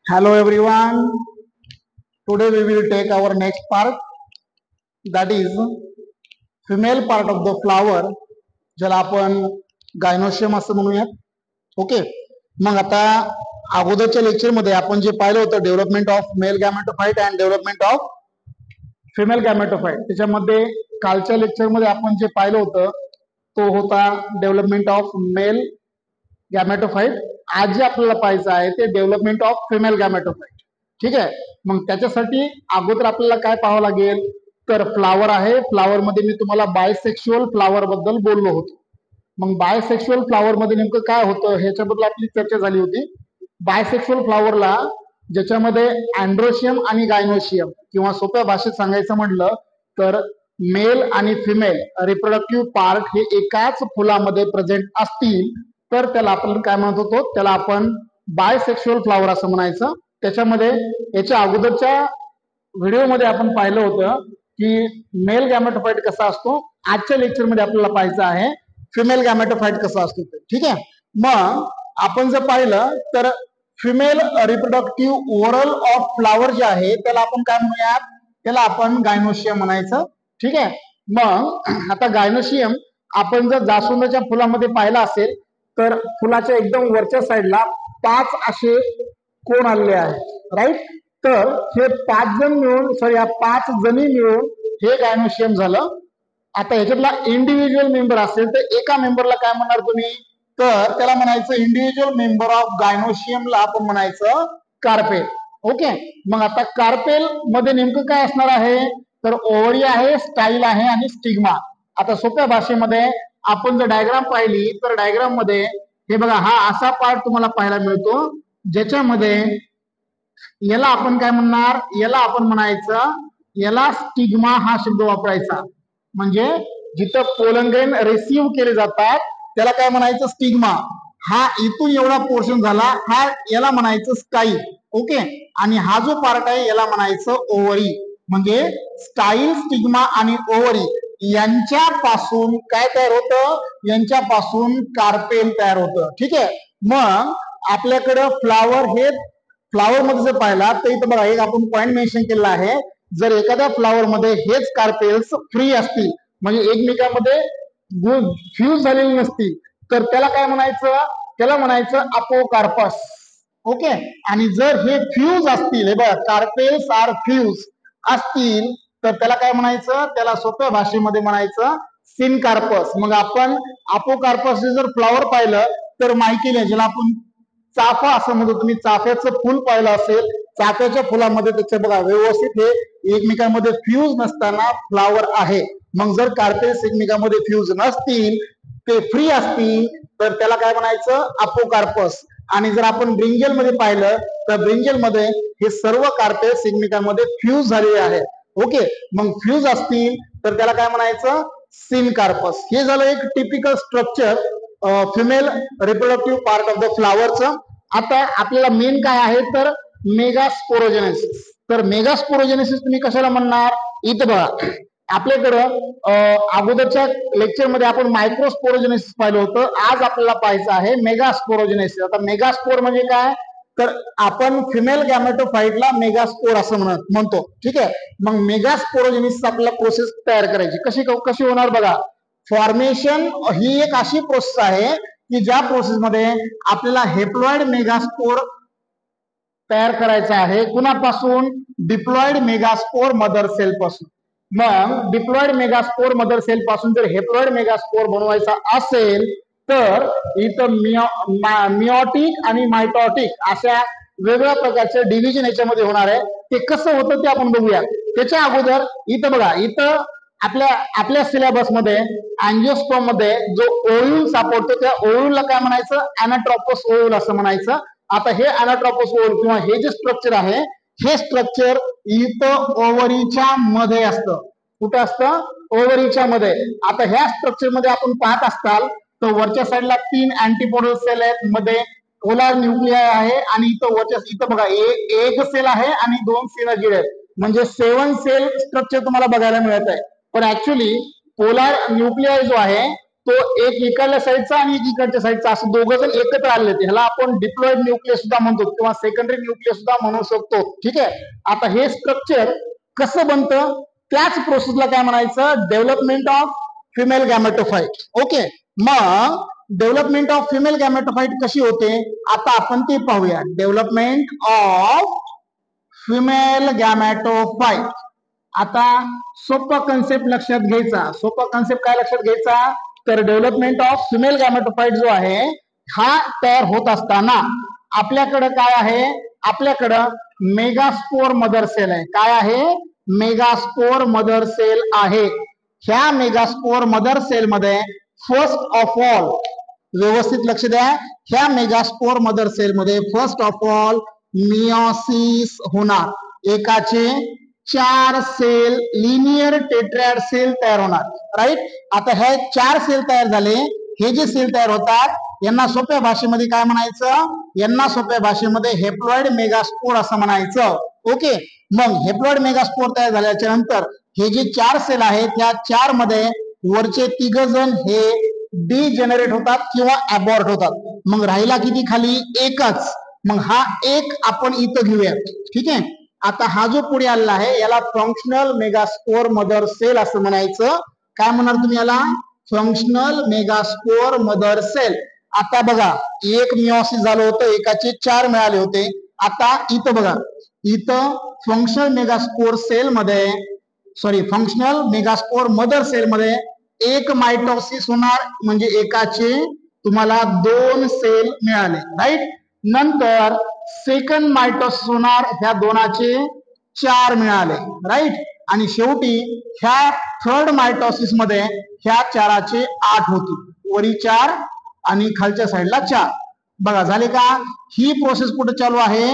Hello everyone. Today we will take our next part, that is female part of the flower, ज्याला आपण gynoecium असं म्हणूयात. Okay, मग आता अगोदरच्या लेक्चर मध्ये आपण जे पाहिलं होतं development of male gametophyte and development of female gametophyte, त्याच्यामध्ये कालच्या लेक्चर मध्ये आपण जे पाहिलं होतं तो होता डेव्हलपमेंट ऑफ मेल गॅमेटोफाइट. आज जे आपल्याला पाहायचं आहे ते डेव्हलपमेंट ऑफ फिमेल गॅमेटोफाइट. ठीक आहे, मग त्याच्यासाठी अगोदर आपल्याला काय पाहावं लागेल तर फ्लावर आहे. फ्लावर मध्ये मी तुम्हाला बायसेक्शुअल फ्लावर बद्दल बोललो होतो. मग बायसेक्शुअल फ्लावर मध्ये नेमकं काय होतं ह्याच्याबद्दल आपली चर्चा झाली होती. बायसेक्शुअल फ्लावरला ज्याच्यामध्ये अँड्रोशियम आणि गायनोशियम, किंवा सोप्या भाषेत सांगायचं म्हटलं तर मेल आणि फिमेल रिप्रोडक्टिव्ह पार्ट हे एकाच फुलामध्ये प्रेझेंट असतील तर त्याला आपण काय म्हणत होतो, त्याला आपण बायसेक्शुअल फ्लावर असं म्हणायचं. त्याच्यामध्ये याच्या अगोदरच्या व्हिडिओमध्ये आपण पाहिलं होतं की मेल गॅमेटोफाइट कसा असतो. आजच्या लेक्चर मध्ये आपल्याला पाहायचं आहे फिमेल गॅमेटोफाइट कसा असतो. ठीक आहे, मग आपण जर पाहिलं तर female reproductive oral of flower जे आहे त्याला आपण काय म्हणूयात, त्याला आपण गायनोशियम म्हणायचं. ठीक आहे, मग आता गायनोशियम आपण जर जास्वंदाच्या फुलामध्ये पाहिलं असेल तर फुलाच्या एकदम वरच्या साईडला 5 असे कोण आलेले आहेत, राईट. तर हे 5 जण मिळून या 5 जणी मिळून हे गायनोशियम झालं. आता ह्याच्यातला इंडिव्हिज्युअल मेंबर असेल तर एका मेंबरला काय म्हणणार तुम्ही, तर त्याला म्हणायचं इंडिव्हिज्युअल मेंबर ऑफ गायनोशियमला आपण म्हणायचं कार्पेल. ओके, मग आता कार्पेल मध्ये नेमकं काय असणार आहे तर ओव्हरी आहे, स्टाईल आहे आणि स्टिग्मा. आता सोप्या भाषेमध्ये आपण जर डायग्राम पाहिली तर डायग्राम मध्ये हे बघा, हा असा पार्ट तुम्हाला पाहायला मिळतो ज्याच्यामध्ये याला आपण काय म्हणणार, याला आपण म्हणायचं, याला स्टिग्मा हा शब्द वापरायचा. म्हणजे जिथं पोलन रिसीव्ह केले जातात त्याला काय म्हणायचं स्टिग्मा. हा इथून एवढा पोर्शन झाला हा याला म्हणायचं स्टाईल. ओके, आणि हा जो पार्ट आहे याला म्हणायचं ओव्हरी. म्हणजे स्टाईल, स्टिग्मा आणि ओव्हरी यांच्यापासून काय तयार होतं, यांच्यापासून कार्पेल तयार होतं. ठीक आहे, मग आपल्याकडं फ्लावर हे फ्लावर मध्ये जर पाहिला तर इथं बघा एक आपण पॉइंट मेन्शन केलेला आहे. जर एखाद्या फ्लावर मध्ये हेच कार्पेल्स फ्री असतील म्हणजे एकमेकांमध्ये फ्यूज झालेली नसतील तर त्याला काय म्हणायचं, त्याला म्हणायचं अपोकार्पस. ओके, आणि जर हे फ्यूज असतील, हे बघा कार्पेल्स आर फ्यूज असतील तर त्याला काय म्हणायचं, त्याला सोप्या भाषेमध्ये म्हणायचं सिनकार्पस. मग आपण अपोकार्पस जर फ्लावर पाहिलं तर माहिती नाही, ज्याला आपण चाफा असं म्हणतो. तुम्ही चाफ्याचं फुल पाहिलं असेल, चाफ्याच्या फुलामध्ये त्याचे बघा व्यवस्थित हे एकमेकांमध्ये फ्यूज नसताना फ्लावर आहे. मग जर कार्पेल्स एकमेकांमध्ये फ्यूज नसतील, ते फ्री असतील तर त्याला काय म्हणायचं अपोकार्पस. आणि जर आपण ब्रिंजल मध्ये पाहिलं तर ब्रिंजल मध्ये हे सर्व कार्पेल्स एकमेकांमध्ये फ्यूज झालेले आहेत. ओके, मग फ्यूज असतील तर त्याला काय म्हणायचं सिनकार्पस. हे झालं एक typical structure female reproductive part of the फ्लावरचं. आता आपल्याला मेन काय आहे तर मेगास्पोरोजेनेसिस. तर मेगास्पोरोजेनेसिस तुम्ही कशाला म्हणणार, इथं बघा आपल्याकडं अगोदरच्या लेक्चर मध्ये आपण मायक्रोस्पोरोजेनेसिस पाहिलं होतं. आज आपल्याला पाहायचं आहे मेगास्पोरोजेनेसिस. आता मेगास्पोर म्हणजे काय तर आपण फिमेल गॅमेटोफाइटला मेगास्पोर असं म्हणतो. ठीक आहे, मग मेगास्पोरोजेनेसिस आपल्याला प्रोसेस तयार करायची कशी होणार बघा. फॉर्मेशन ही एक अशी प्रोसेस आहे की ज्या प्रोसेस मध्ये आपल्याला हेप्लॉइड मेगास्पोर तयार करायचा आहे. कुणापासून, डिप्लॉइड मेगास्पोर मदर सेल पासून. मग डिप्लॉइड मेगास्पोर मदर सेल पासून जर हेप्लॉइड मेगास्पोर बनवायचा असेल तर इथं मिओटिक आणि मायटॉटिक अशा वेगळ्या प्रकारचे डिव्हिजन याच्यामध्ये होणार आहे. ते कसं होतं ते आपण बघूया. त्याच्या अगोदर इथं बघा, इथं आपल्या सिलेबस मध्ये अँजिओस्पर्म मध्ये जो ओव्ह्यूल सापडतो त्या ओव्ह्यूलला काय म्हणायचं अॅनाट्रोपस ओव्ह्यूल असं म्हणायचं. आता हे अॅनाट्रोपस ओव्ह्यूल किंवा हे जे स्ट्रक्चर आहे हे स्ट्रक्चर इथं ओव्हरीच्या मध्ये असतं. कुठं असतं, ओव्हरीच्या मध्ये. आता ह्या स्ट्रक्चर मध्ये आपण पाहत असताल तर वरच्या साईडला 3 अँटीपोडल सेल आहेत, मध्ये पोलार न्यूक्लियाय आहे आणि इथं बघा एक सेल आहे आणि 2 सिनर्जिड आहेत. म्हणजे 7 सेल स्ट्रक्चर तुम्हाला बघायला मिळत आहे. पण ऍक्च्युली पोलार न्यूक्लियाय जो आहे तो एक इकडल्या साईडचा आणि एक इकडच्या साईडचा असं दोघं जण एकत्र आले ह्याला आपण डिप्लॉइड न्यूक्लियस सुद्धा म्हणतो किंवा सेकंडरी न्यूक्लियस सुद्धा म्हणू शकतो. ठीक आहे. आता हे स्ट्रक्चर कसं बनतं त्याच प्रोसेसला काय म्हणायचं development of female gametophyte. Okay. मग डेव्हलपमेंट ऑफ फिमेल गॅमेटोफाइट कशी होते आता आपण ते पाहूया. Development of female gametophyte. आता सोपा कन्सेप्ट लक्षात घ्यायचा. सोपा कन्सेप्ट काय लक्षात घ्यायचा तर डेव्हलपमेंट ऑफ फिमेल गॅमेटोफाइट जो आहे हा तयार होत असताना आपल्याकडे काय आहे आपल्याकडं मेगास्पोर मदर सेल आहे. काय आहे मेगास्पोर मदर सेल आहे. ह्या मेगास्पोर मदर सेल मध्ये फर्स्ट ऑफ ऑल व्यवस्थित लक्ष द्या. ह्या मेगास्पोर मदर सेल मध्ये फर्स्ट ऑफ ऑल मियोसिस होणार. एकाचे 4 सेल लिनियर टेट्रॅड सेल तयार होणार. राईट. आता हे 4 सेल तयार झाले. हे जे सेल तयार होतात यांना सोप्या भाषेमध्ये काय म्हणायचं यांना सोप्या भाषेमध्ये हेप्लॉइड मेगास्पोर असं म्हणायचं. ओके. मग हेप्लॉइड मेगास्पोर तयार झाल्याच्या नंतर हे जे 4 सेल आहेत त्या 4 मध्ये वरचे 3 जण हे डिजेनरेट होतात किंवा अबॉर्ट होतात. मग राहिला किती खाली एकच. मग हा एक आपण इथं घेऊया. ठीक आहे. आता हा जो पुढे आलेला आहे याला फंक्शनल मेगास्पोर मदर सेल असं म्हणायचं. काय म्हणणार तुम्ही याला फंक्शनल मेगास्पोर मदर सेल. आता बघा एक मियोसिस झालं होतं एकाचे 4 मिळाले होते. आता इथं बघा इथं फंक्शनल मेगास्पोर सेल मध्ये फंक्शनल मेगास्पोर मदर सेल मध्ये एक मायटोसिस होणार म्हणजे एकाचे तुम्हाला 2 सेल मिळाले. राईट. नंतर सेकंड मायटोसिस होणार ह्या 2चे 4 मिळाले. राईट. आणि शेवटी ह्या थर्ड मायटोसिस मध्ये ह्या 4चे 8 होतील. वरी 4 आणि खालच्या साईडला 4. बघा झाले का. ही प्रोसेस कुठे चालू आहे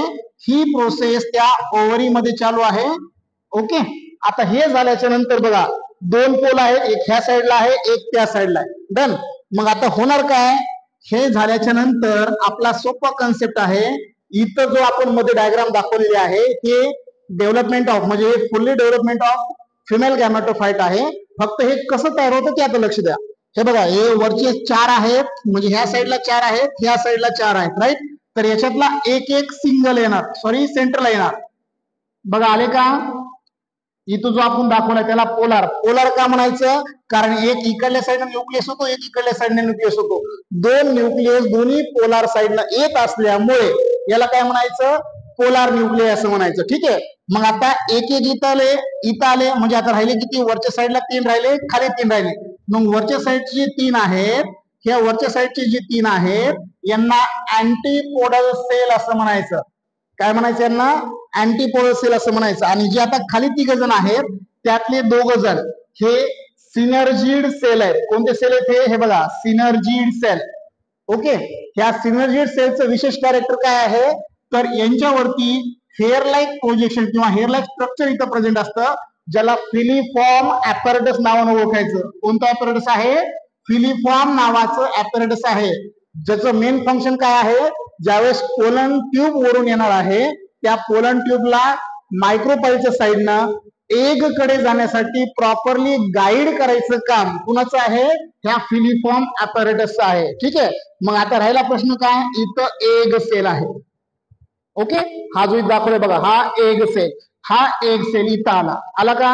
ही प्रोसेस त्या ओव्हरी मध्ये चालू आहे. ओके. आता हे झाल्याच्या नंतर बघा 2 पोल आहेत. एक ह्या साईडला आहे एक त्या साईडला आहे. डन. मग आता होणार काय हे झाल्याच्या नंतर आपला सोपा कन्सेप्ट आहे. इथं जो आपण मध्ये डायग्राम दाखवलेली आहे हे डेव्हलपमेंट ऑफ म्हणजे फुल्ली डेव्हलपमेंट ऑफ फिमेल गॅमेटोफाइट आहे. फक्त हे कसं तयार होतं ते आता लक्ष द्या. हे बघा हे वरचे 4 आहेत म्हणजे ह्या साईडला 4 आहेत ह्या साईडला 4 आहेत. राईट. तर याच्यातला एक सिंगल येणार सेंटरला येणार. बघा आले का. इथं जो आपण दाखवला त्याला पोलार. पोलार का म्हणायचं कारण एक इकडल्या साईडने न्यूक्लियस होतो एक इकडल्या साईडने न्यूक्लियस होतो. 2 न्यूक्लियस दोन्ही पोलार साईडला येत असल्यामुळे याला काय म्हणायचं पोलार न्यूक्लियस असं म्हणायचं. ठीक आहे. मग आता एक इथं आले म्हणजे आता राहिले किती वरच्या साईडला 3 राहिले खाली 3 राहिले. मग वरच्या साईडचे 3 आहेत ह्या वरच्या साईडचे जे 3 आहेत यांना अँटीपोडल सेल असं म्हणायचं. काय म्हणायचं यांना अँटीपोडल सेल असं म्हणायचं. आणि जे आता खाली 3 जण आहेत त्यातले 2 जण हे सिनर्जिड सेल आहेत. कोणते सेल आहेत हे बघा सिनर्जिड सेल. ओके. ह्या सिनर्जिड सेलचं विशेष कॅरेक्टर काय आहे तर यांच्यावरती हेअर लाईक प्रोजेक्शन किंवा हेअर लाईक स्ट्रक्चर इथं प्रेझेंट असतं ज्याला फिलिफॉर्म ऍपॅरेटस नावानं ओळखायचं. कोणतं ऍपॅरेटस आहे फिलिफॉर्म नावाचं ऍपॅरेटस आहे ज्याचं मेन फंक्शन काय आहे ज्यावेळेस पोलन ट्यूब वरून येणार आहे त्या पोलन ट्यूबला मायक्रोपाईलच्या साईडनं एग कडे जाण्यासाठी प्रॉपरली गाईड करायचं काम कुणाचं आहे ह्या फिलिफॉर्म ऍपॅरेटसचं आहे. ठीक आहे. मग आता राहिला प्रश्न काय इथं एग सेल आहे. ओके. हा जो इथं दाखवलाय बघा हा एग सेल. हा एग सेल इथं आला का.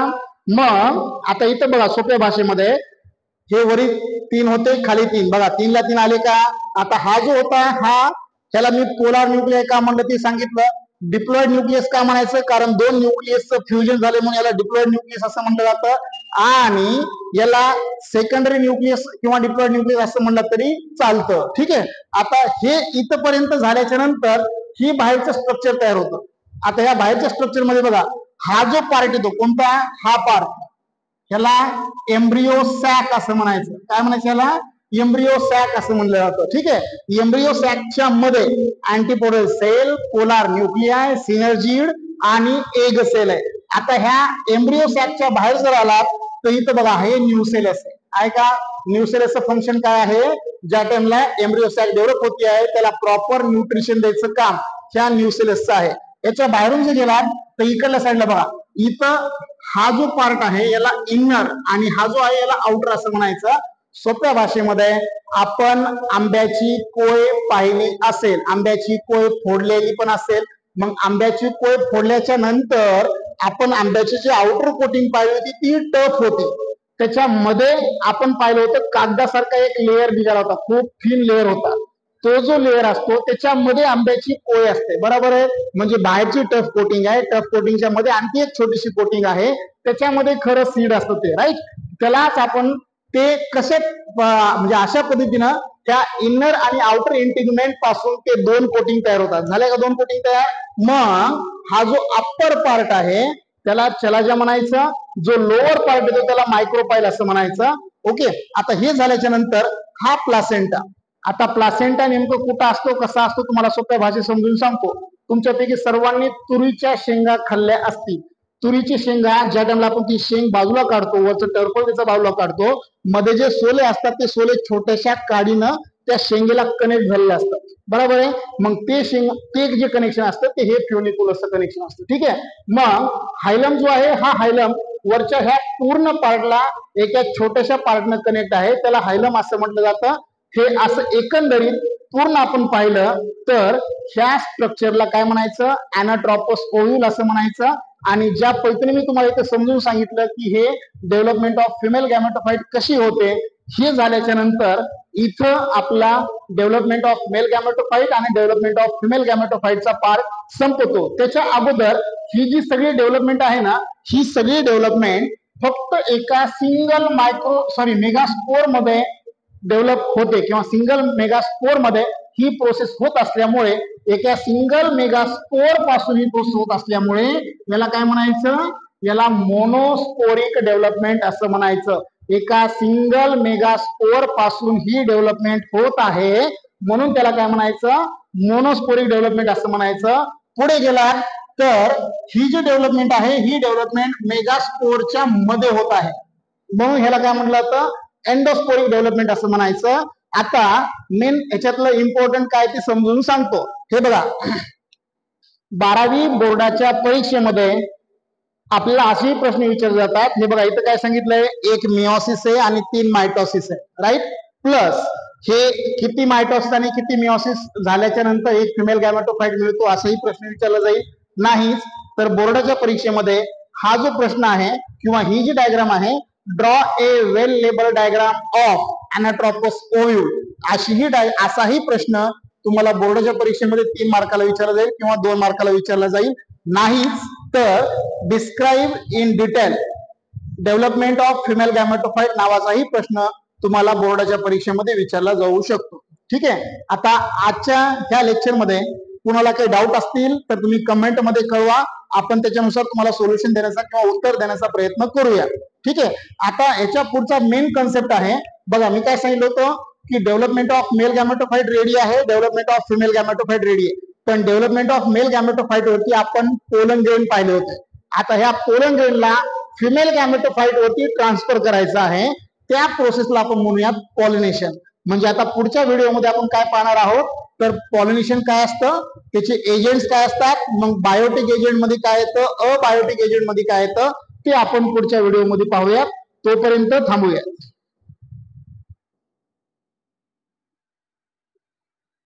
मग आता इथं बघा सोप्या भाषेमध्ये हे वरी 3 होते खाली 3 बघा 3 ला 3 आले का. आता हा जो होता हा ह्याला मी पोलार न्यूक्लियस का म्हणलं ते सांगितलं. डिप्लॉइड न्यूक्लियस का म्हणायचं कारण 2 न्यूक्लियसचं फ्युजन झाले म्हणून याला डिप्लॉइड न्यूक्लियस असं म्हटलं जातं. आणि याला सेकंडरी न्यूक्लियस किंवा डिप्लॉइड न्यूक्लियस असं म्हणलं तरी चालतं. ठीक आहे. आता हे इथपर्यंत झाल्याच्या नंतर ही बाहेरचं स्ट्रक्चर तयार होतं. आता ह्या बाहेरच्या स्ट्रक्चर मध्ये बघा हा जो पार्ट येतो कोणता हा पार्ट ह्याला एम्ब्रियो सॅक असं म्हणायचं. काय म्हणायचं याला एम्ब्रियो सॅक असं म्हणलं जातं. ठीक आहे. एम्ब्रियो सॅकच्या मध्ये अँटीपोडल सेल पोलार न्यूक्लियाय सिनर्जिड आणि एग सेल आहे. आता ह्या एम्ब्रियो सॅकच्या बाहेर जर आलात तर इथं बघा हे न्यूसेलस आहे का. न्यूसेलसचं फंक्शन काय आहे ज्या टाइमला एम्ब्रियो सॅक डेव्हलप होती आहे त्याला प्रॉपर न्यूट्रिशन द्यायचं काम ह्या न्यूसेलसचं आहे. याच्या बाहेरून जर गेलात तर इकडल्या साईडला बघा इथं हा जो पार्ट आहे याला इनर आणि हा जो आहे याला आउटर असं म्हणायचं. सोप्या भाषेमध्ये आपण आंब्याची कोय पाहिली असेल, आंब्याची कोय फोडलेली पण असेल, मग आंब्याची कोय फोडल्याच्या नंतर आपण आंब्याची जी आउटर कोटिंग पाहिली होती ती टफ होती, त्याच्यामध्ये आपण पाहिलं होतं कागदासारखा एक लेअर निघाला होता, खूप थिन लेअर होता, तो जो लेअर असतो त्याच्यामध्ये आंब्याची कोय असते, बरोबर आहे. म्हणजे बाहेरची टफ कोटिंग आहे, टफ कोटिंगच्या मध्ये आणखी एक छोटीशी कोटिंग आहे, त्याच्यामध्ये खरं सीड असतं ते, राईट. त्यालाच आपण ते कसे म्हणजे अशा पद्धतीनं त्या इनर आणि आउटर इंटिग्युमेंट पासून ते दोन कोटिंग तयार होतात. झाले का दोन कोटिंग तयार? मग हा जो अप्पर पार्ट आहे त्याला चलाजा म्हणायचं, जो लोअर पार्ट येतो त्याला मायक्रोपाईल असं म्हणायचं. ओके, आता हे झाल्याच्या नंतर हा प्लासेंटा. आता प्लासेंटा नेमकं कुठं असतो, कसा असतो, तुम्हाला सोप्या भाषेत समजून सांगतो. तुमच्यापैकी सर्वांनी तुरीच्या शेंगा खाल्ल्या असतील. तुरीची शेंगा ज्या टाइमला आपण ती शेंग बाजूला काढतो, वरचं टरफल त्याचा बाजूला काढतो, मध्ये जे सोले असतात ते सोले छोट्याशा काडीनं त्या शेंगेला कनेक्ट झालेले असतात, बरोबर आहे. मग ते जे कनेक्शन असतं ते हे फ्युनिक्युलसचं कनेक्शन असतं, ठीक आहे. मग हायलम जो आहे हा हायलम वरच्या ह्या पूर्ण पार्टला एका छोट्याशा पार्टनं कनेक्ट आहे, त्याला हायलम असं म्हटलं जातं. हे असं एकंदरीत पूर्ण आपण पाहिलं तर ह्या स्ट्रक्चरला काय म्हणायचं, अॅनाट्रोपस ओव्ह्यूल असं म्हणायचं. आणि ज्या पद्धतीने मी तुम्हाला इथे समजून सांगितलं की हे डेव्हलपमेंट ऑफ फिमेल गॅमेटोफाइट कशी होते, हे झाल्याच्या नंतर इथं आपला डेव्हलपमेंट ऑफ मेल गॅमेटोफाइट आणि डेव्हलपमेंट ऑफ फिमेल गॅमेटोफाइटचा पार्ट संपतो. त्याच्या अगोदर ही जी सगळी डेव्हलपमेंट आहे ना, ही सगळी डेव्हलपमेंट फक्त एका सिंगल मेगास्पोर मध्ये डेव्हलप होते किंवा सिंगल मेगास्पोर मध्ये ही प्रोसेस होत असल्यामुळे, एका सिंगल मेगास्पोर पासून ही प्रोसेस होत असल्यामुळे याला काय म्हणायचं, याला मोनोस्पोरिक डेव्हलपमेंट असं म्हणायचं. एका सिंगल मेगास्पोर पासून ही डेव्हलपमेंट होत आहे म्हणून त्याला काय म्हणायचं, मोनोस्पोरिक डेव्हलपमेंट असं म्हणायचं. पुढे गेला तर ही जी डेव्हलपमेंट आहे ही डेव्हलपमेंट मेगास्पोरच्या मध्ये होत आहे म्हणून ह्याला काय म्हटलं जातं, एंडोस्पोरिक डेव्हलपमेंट असं म्हणायचं. आता मेन याच्यातलं इम्पॉर्टंट काय ते समजून सांगतो. हे बघा, 12वी बोर्डाच्या परीक्षेमध्ये आपल्याला असेही प्रश्न विचारले जातात. हे बघा इथं काय सांगितलंय, एक मिओसिस आहे आणि 3 मायटोसिस आहे, राईट. प्लस हे किती मायटोसिस आणि किती मिओसिस झाल्याच्या नंतर एक फिमेल गॅमेटोफाइट मिळतो असाही प्रश्न विचारला जाईल. नाहीच तर बोर्डाच्या परीक्षेमध्ये हा जो प्रश्न आहे किंवा ही जी डायग्राम आहे, draw a well label diagram of anatropous ovule, असाही प्रश्न तुम्हाला बोर्डाच्या परीक्षेमध्ये 3 मार्काला विचारला जाईल किंवा 2 मार्काला विचारला जाईल. नाहीच तर describe in detail development of female gametophyte नावाचाही प्रश्न तुम्हाला बोर्डाच्या परीक्षेमध्ये विचारला जाऊ शकतो, ठीक आहे. आता आजच्या ह्या लेक्चरमध्ये कुणाला काही डाऊट असतील तर तुम्ही कमेंट मध्ये कळवा, आपण त्याच्यानुसार तुम्हाला सोल्युशन देण्याचा किंवा उत्तर देण्याचा प्रयत्न करूया, ठीक आहे. आता याच्या पुढचा मेन कन्सेप्ट आहे बघा, मी काय सांगितलं होतं की डेव्हलपमेंट ऑफ मेल गॅमेटोफाइट रेडी आहे, डेव्हलपमेंट ऑफ फिमेल गॅमेटोफाइट रेडी आहे. पण डेव्हलपमेंट ऑफ मेल गॅमेटोफाइट वरती आपण पोलन ग्रेन पाहिले होते. आता ह्या पोलन ग्रेनला फिमेल गॅमेटोफाइट वरती ट्रान्सफर करायचं आहे, त्या प्रोसेसला आपण म्हणूयात पॉलिनेशन. म्हणजे आता पुढच्या व्हिडिओमध्ये आपण काय पाहणार आहोत तर पॉलिनेशन काय असतं, त्याचे एजंट्स काय असतात, मग बायोटिक एजंट मध्ये काय येतं, अबायोटिक एजंट मध्ये काय येतं, ते आपण पुढच्या व्हिडिओमध्ये पाहूयात. तोपर्यंत थांबूया.